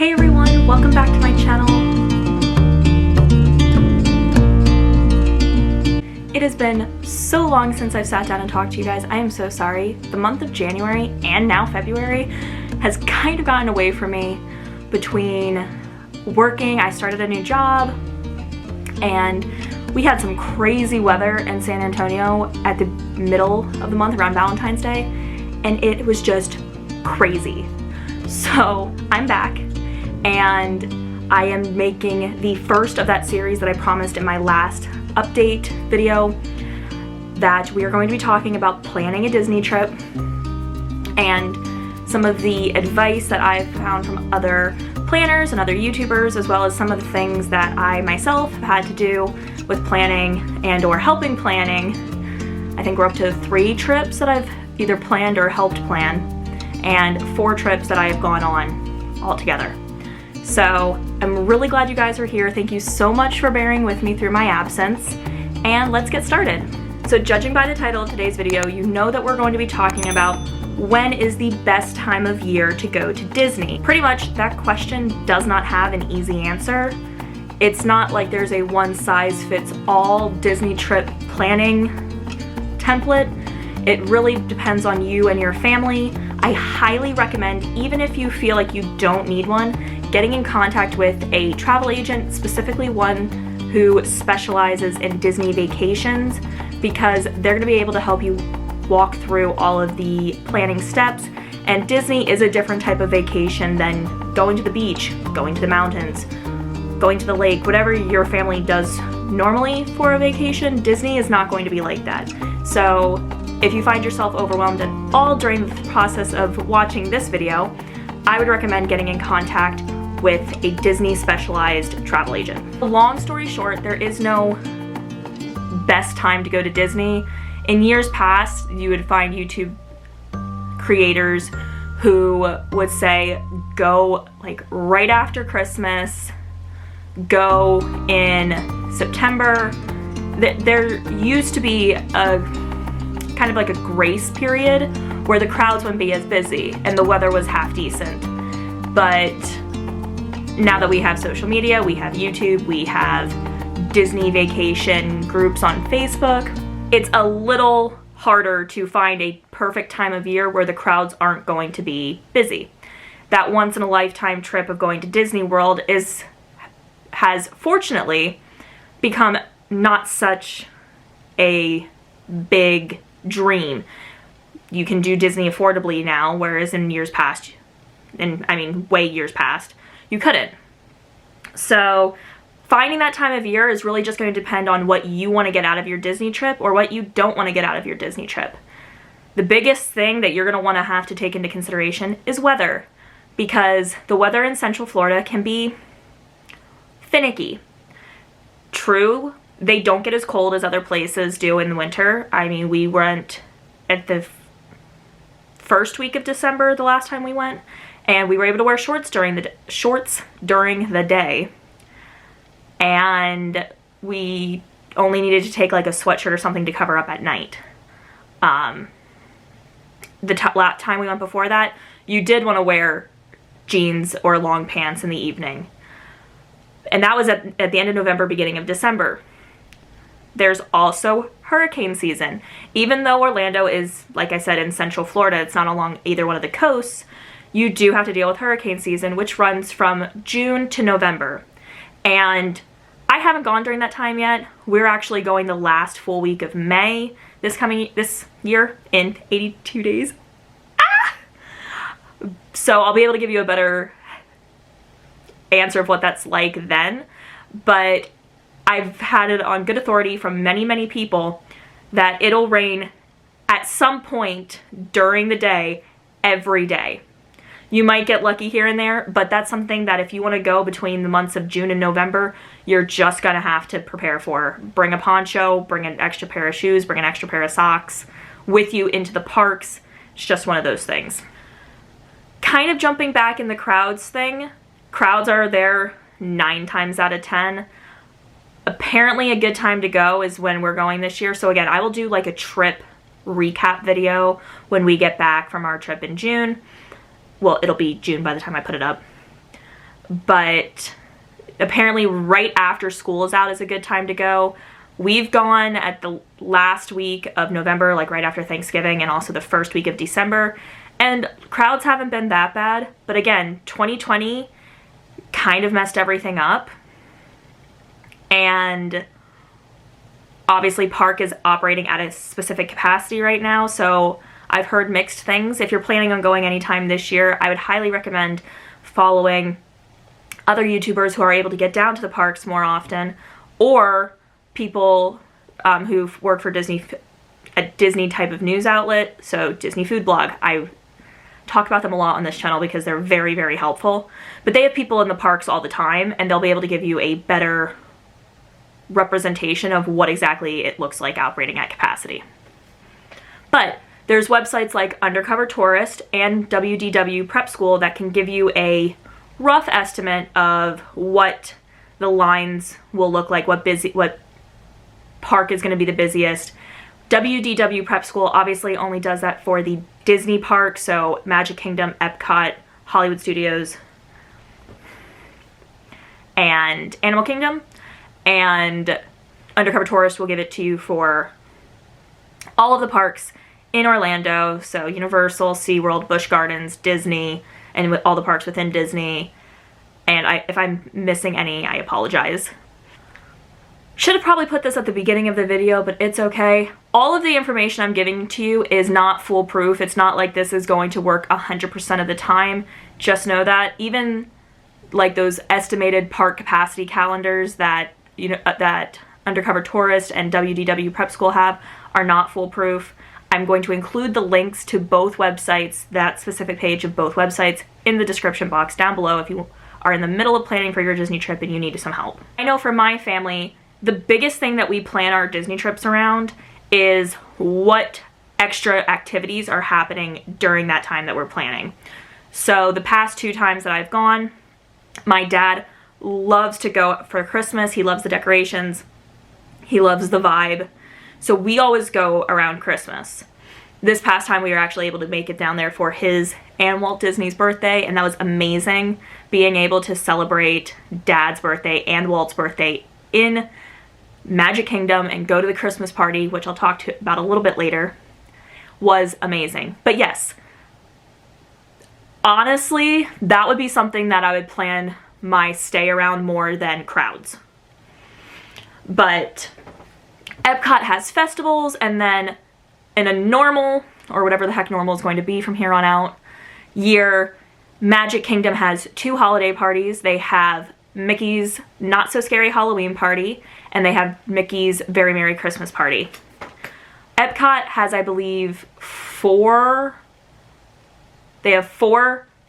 Hey everyone, welcome back to my channel. It has been so long since I've sat down and talked to you guys. I am so sorry. The month of January and now February has kind of gotten away from me between working. I started a new job and we had some crazy weather in San Antonio at the middle of the month around Valentine's Day, and it was just crazy. So I'm back and I am making the first of that series that I promised in my last update video, that we are going to be talking about planning a Disney trip and some of the advice that I've found from other planners and other YouTubers, as well as some of the things that I myself have had to do with planning and or helping planning. I think we're up to 3 trips that I've either planned or helped plan, and 4 trips that I have gone on altogether. So I'm really glad you guys are here. Thank you so much for bearing with me through my absence, and let's get started. So judging by the title of today's video, you know that we're going to be talking about when is the best time of year to go to Disney. Pretty much that question does not have an easy answer. It's not like there's a one-size-fits-all Disney trip planning template. It really depends on you and your family. I highly recommend, even if you feel like you don't need one, getting in contact with a travel agent, specifically one who specializes in Disney vacations, because they're going to be able to help you walk through all of the planning steps. And Disney is a different type of vacation than going to the beach, going to the mountains, going to the lake, whatever your family does normally for a vacation. Disney is not going to be like that. So if you find yourself overwhelmed at all during the process of watching this video, I would recommend getting in contact with a Disney specialized travel agent. Long story short, there is no best time to go to Disney. In years past, you would find YouTube creators who would say, go like right after Christmas, go in September. There used to be a kind of like a grace period where the crowds wouldn't be as busy and the weather was half decent. But now that we have social media, we have YouTube, we have Disney vacation groups on Facebook, it's a little harder to find a perfect time of year where the crowds aren't going to be busy. That once in a lifetime trip of going to Disney World has fortunately become not such a big dream. You can do Disney affordably now, whereas in years past, and I mean way years past, you couldn't. So finding that time of year is really just going to depend on what you want to get out of your Disney trip or what you don't want to get out of your Disney trip. The biggest thing that you're going to want to have to take into consideration is weather, because the weather in Central Florida can be finicky. True, they don't get as cold as other places do in the winter. I mean, we went at the first week of December the last time we went, and we were able to wear shorts during the day, and we only needed to take like a sweatshirt or something to cover up at night. The time we went before that, you did want to wear jeans or long pants in the evening, and that was at the end of November, beginning of December. There's also hurricane season. Even though Orlando is, like I said, in Central Florida, it's not along either one of the coasts, you do have to deal with hurricane season, which runs from June to November. And I haven't gone during that time yet. We're actually going the last full week of May this year in 82 days. So I'll be able to give you a better answer of what that's like then. But I've had it on good authority from many, many people that it'll rain at some point during the day, every day. You might get lucky here and there, but that's something that if you want to go between the months of June and November, you're just going to have to prepare for. Bring a poncho, bring an extra pair of shoes, bring an extra pair of socks with you into the parks. It's just one of those things. Kind of jumping back in the crowds thing. Crowds are there 9 times out of 10. Apparently a good time to go is when we're going this year. So again, I will do like a trip recap video when we get back from our trip in June. Well, it'll be June by the time I put it up. but apparently right after school is out is a good time to go. We've gone at the last week of November, like right after Thanksgiving, and also the first week of December, and crowds haven't been that bad. But again, 2020 kind of messed everything up, and obviously park is operating at a specific capacity right now, so I've heard mixed things. If you're planning on going anytime this year, I would highly recommend following other YouTubers who are able to get down to the parks more often, or people who work for Disney, a Disney type of news outlet, so Disney Food Blog. I talk about them a lot on this channel because they're very, very helpful. But they have people in the parks all the time, and they'll be able to give you a better representation of what exactly it looks like operating at capacity. But there's websites like Undercover Tourist and WDW Prep School that can give you a rough estimate of what the lines will look like, what park is going to be the busiest. WDW Prep School obviously only does that for the Disney park, so Magic Kingdom, Epcot, Hollywood Studios, and Animal Kingdom. And Undercover Tourist will give it to you for all of the parks in Orlando, so Universal, SeaWorld, Busch Gardens, Disney, and with all the parks within Disney. And if I'm missing any, I apologize. Should have probably put this at the beginning of the video, but it's okay. All of the information I'm giving to you is not foolproof. It's not like this is going to work 100% of the time. Just know that. Even like those estimated park capacity calendars that that Undercover Tourist and WDW Prep School have are not foolproof. I'm going to include the links to both websites, that specific page of both websites, in the description box down below if you are in the middle of planning for your Disney trip and you need some help. I know for my family, the biggest thing that we plan our Disney trips around is what extra activities are happening during that time that we're planning. So the past 2 times that I've gone, my dad loves to go for Christmas. He loves the decorations. He loves the vibe. So we always go around Christmas. This past time we were actually able to make it down there for his and Walt Disney's birthday, and that was amazing, being able to celebrate Dad's birthday and Walt's birthday in Magic Kingdom and go to the Christmas party, which I'll talk about a little bit later, was amazing. But yes, honestly, that would be something that I would plan my stay around more than crowds. But Epcot has festivals, and then in a normal, or whatever the heck normal is going to be from here on out, year, Magic Kingdom has 2 holiday parties. They have Mickey's Not So Scary Halloween Party, and they have Mickey's Very Merry Christmas Party. Epcot has, I believe, 4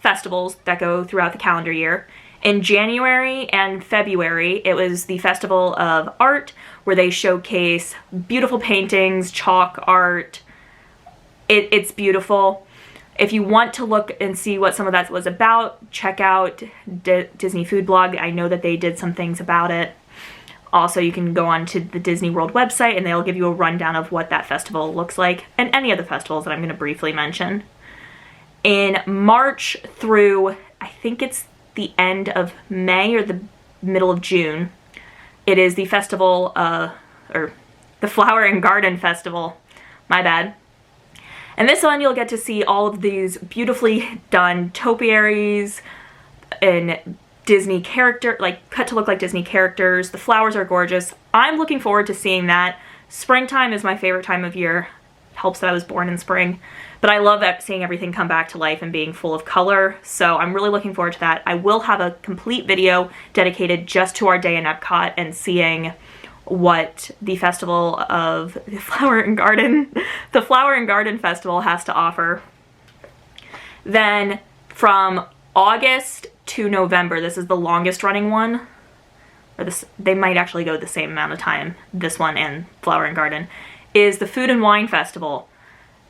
festivals that go throughout the calendar year. In January and February, it was the Festival of Art, where they showcase beautiful paintings, chalk art. It's beautiful. If you want to look and see what some of that was about, check out Disney Food Blog. I know that they did some things about it. Also, you can go on to the Disney World website and they'll give you a rundown of what that festival looks like, and any of the festivals that I'm going to briefly mention. In March through, I think it's the end of May or the middle of June, it is the festival, or the Flower and Garden Festival, my bad. And this one you'll get to see all of these beautifully done topiaries and Disney character, like cut to look like Disney characters. The flowers are gorgeous. I'm looking forward to seeing that. Springtime is my favorite time of year. Helps that I was born in spring. But I love seeing everything come back to life and being full of color, so I'm really looking forward to that. I will have a complete video dedicated just to our day in Epcot and seeing what the Festival of the Flower and Garden Festival has to offer. Then from August to November, this is the longest running one, or they might actually go the same amount of time, this one and Flower and Garden, is the Food and Wine Festival.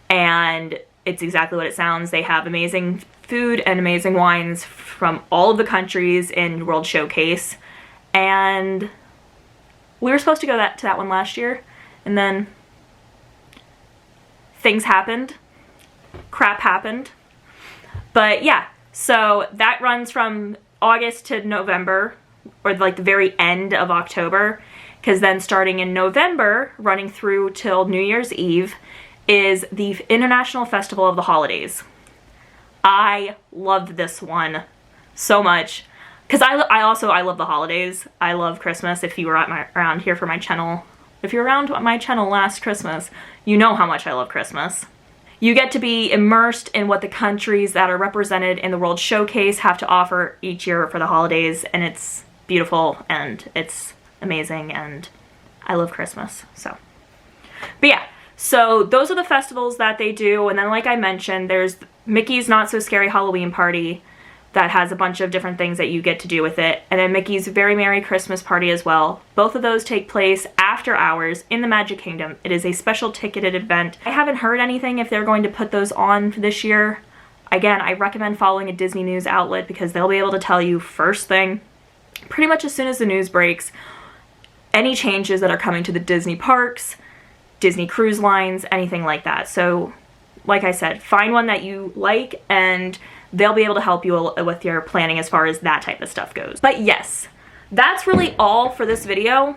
And it's exactly what it sounds. They have amazing food and amazing wines from all of the countries in World Showcase. And we were supposed to go to that one last year, and then things happened. Crap happened. But yeah, so that runs from August to November, or like the very end of October, because then starting in November, running through till New Year's Eve, is the International Festival of the Holidays. I loved this one so much, because I love the holidays. I love Christmas. If you were around here for my channel, if you're around my channel last Christmas, you know how much I love Christmas. You get to be immersed in what the countries that are represented in the World Showcase have to offer each year for the holidays, and it's beautiful and it's amazing, and I love Christmas. So, but yeah, so those are the festivals that they do. And then, like I mentioned, there's Mickey's Not So Scary Halloween Party that has a bunch of different things that you get to do with it. And then Mickey's Very Merry Christmas Party as well. Both of those take place after hours in the Magic Kingdom. It is a special ticketed event. I haven't heard anything if they're going to put those on this year. Again, I recommend following a Disney news outlet because they'll be able to tell you first thing, pretty much as soon as the news breaks, any changes that are coming to the Disney parks, Disney cruise lines, anything like that. So, like I said, find one that you like and they'll be able to help you with your planning as far as that type of stuff goes. But yes, that's really all for this video.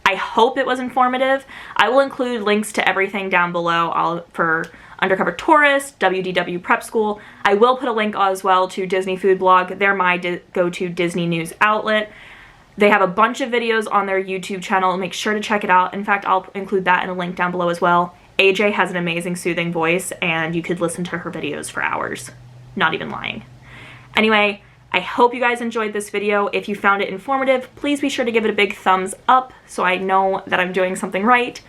I hope it was informative. I will include links to everything down below for Undercover Tourist, WDW Prep School. I will put a link as well to Disney Food Blog. They're my go-to Disney news outlet. They have a bunch of videos on their YouTube channel. Make sure to check it out. In fact, I'll include that in a link down below as well. AJ has an amazing soothing voice and you could listen to her videos for hours. Not even lying. Anyway, I hope you guys enjoyed this video. If you found it informative, please be sure to give it a big thumbs up so I know that I'm doing something right.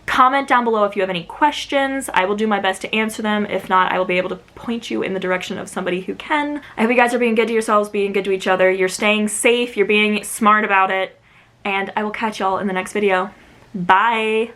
Comment down below if you have any questions. I will do my best to answer them. If not, I will be able to point you in the direction of somebody who can. I hope you guys are being good to yourselves, being good to each other. You're staying safe, you're being smart about it, and I will catch y'all in the next video. Bye!